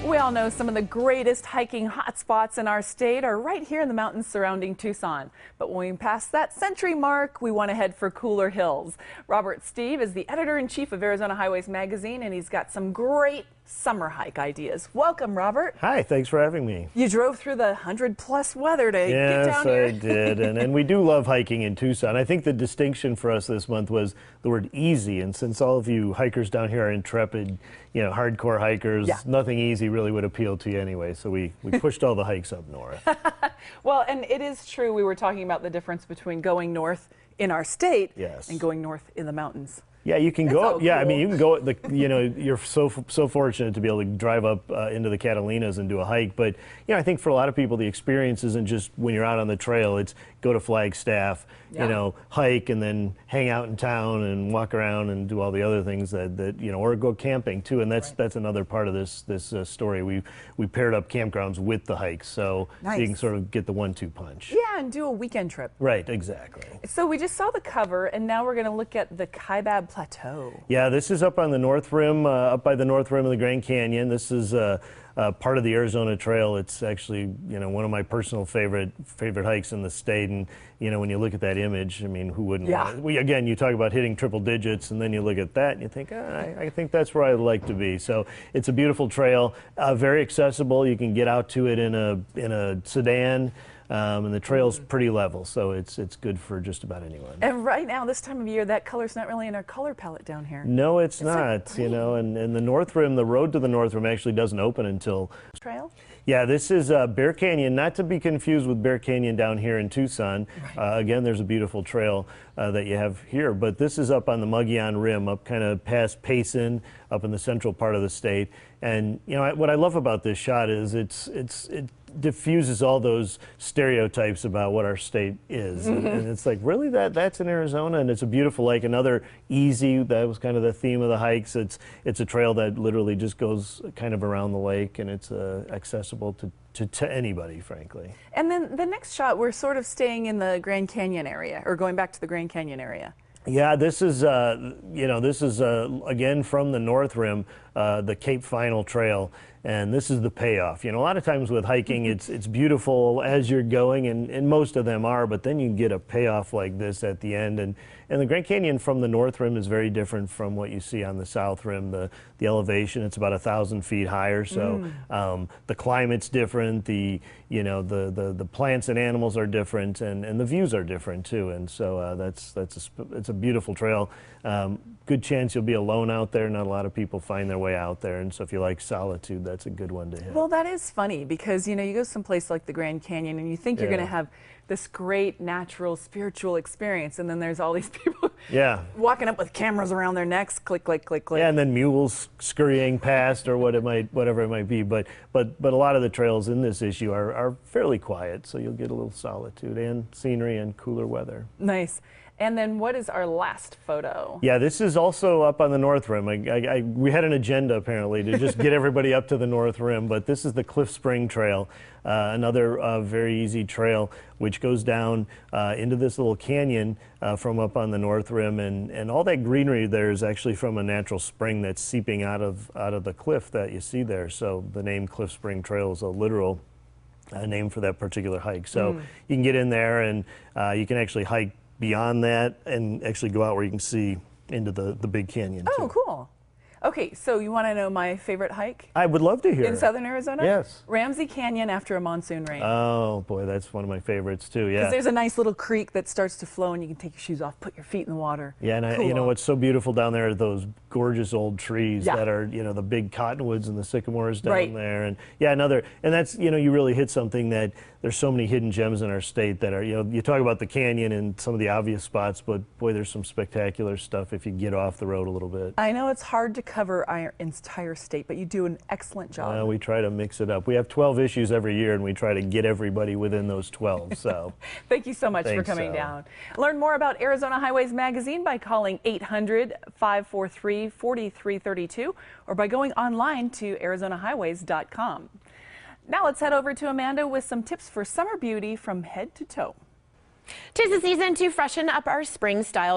We all know some of the greatest hiking hotspots in our state are right here in the mountains surrounding Tucson. But when we pass that century mark, we want to head for cooler hills. Robert Stieve is the editor-in-chief of Arizona Highways magazine, and he's got some great summer hike ideas. Welcome, Robert. Hi, thanks for having me. You drove through the 100-plus weather to get down here. Yes, I did, and we do love hiking in Tucson. I think the distinction for us this month was the word easy, and since all of you hikers down here are intrepid, hardcore hikers, nothing easy really would appeal to you anyway, so we pushed all the hikes up north. Well, and it is true, we were talking about the difference between going north in our state and going north in the mountains. Yeah, you can go. Cool. Yeah, I mean, you can go. You're so fortunate to be able to drive up into the Catalinas and do a hike. But I think for a lot of people, the experience isn't just when you're out on the trail. It's go to Flagstaff, hike, and then hang out in town and walk around and do all the other things that or go camping too. And that's another part of this story. We paired up campgrounds with the hikes, so you can sort of get the 1-2 punch. Yeah, and do a weekend trip. Right, exactly. So we just saw the cover, and now we're going to look at the Kaibab Plateau. Yeah, this is up on the north rim, up by the north rim of the Grand Canyon. This is part of the Arizona Trail. It's actually, one of my personal favorite hikes in the state. And when you look at that image, I mean, who wouldn't want it? Again, you talk about hitting triple digits, and then you look at that and you think, I think that's where I'd like to be. So it's a beautiful trail, very accessible. You can get out to it in a sedan. And the trail's pretty level, so it's good for just about anyone. And right now, this time of year, that color's not really in our color palette down here. No, it's not. And the north rim, the road to the north rim actually doesn't open until trail. Yeah, this is Bear Canyon, not to be confused with Bear Canyon down here in Tucson. Again, there's a beautiful trail that you have here, but this is up on the Mogollon Rim, up kind of past Payson, up in the central part of the state. And what I love about this shot is it diffuses all those stereotypes about what our state is. And it's like, really, that's in Arizona? And it's a beautiful lake. Another easy, that was kind of the theme of the hikes. It's a trail that literally just goes kind of around the lake, and it's accessible to anybody, frankly. And then the next shot, we're sort of staying in the Grand Canyon area, or going back to the Grand Canyon area. Yeah, this is again from the North Rim, the Cape Final Trail, and this is the payoff. A lot of times with hiking, it's beautiful as you're going, and most of them are, but then you get a payoff like this at the end, and the Grand Canyon from the North Rim is very different from what you see on the South Rim. The elevation, it's about 1,000 feet higher, so the climate's different, the plants and animals are different, and the views are different too, and so it's a beautiful trail. Good chance you'll be alone out there. Not a lot of people find their way out there, and so if you like solitude, that's a good one to hit. Well, that is funny because you go someplace like the Grand Canyon and you think you're going to have this great natural spiritual experience, and then there's all these people walking up with cameras around their necks, click, click, click, click. Yeah, and then mules scurrying past or whatever it might be. But a lot of the trails in this issue are fairly quiet, so you'll get a little solitude and scenery and cooler weather. Nice. And then what is our last photo? Yeah, this is also up on the North Rim. We had an agenda apparently to just get everybody up to the North Rim, but this is the Cliff Spring Trail, another very easy trail which goes down into this little canyon from up on the North Rim, and all that greenery there is actually from a natural spring that's seeping out of the cliff that you see there. So the name Cliff Spring Trail is a literal name for that particular hike. So you can get in there and you can actually hike beyond that and actually go out where you can see into the big canyon. Oh, cool. Okay, so you want to know my favorite hike? I would love to hear. In southern Arizona? Yes. Ramsey Canyon after a monsoon rain. Oh, boy, that's one of my favorites, too, yeah. Because there's a nice little creek that starts to flow, and you can take your shoes off, put your feet in the water. Yeah, and you know what's so beautiful down there are those gorgeous old trees that are, the big cottonwoods and the sycamores down there. And and that's, you really hit something that there's so many hidden gems in our state that are, you talk about the canyon and some of the obvious spots, but boy, there's some spectacular stuff if you get off the road a little bit. I know it's hard to cover our entire state, but you do an excellent job. We try to mix it up. We have 12 issues every year, and we try to get everybody within those 12. So thank you so much for coming down. Learn more about Arizona Highways magazine by calling 800-543-4332 or by going online to arizonahighways.com. Now let's head over to Amanda with some tips for summer beauty from head to toe. 'Tis the season to freshen up our spring style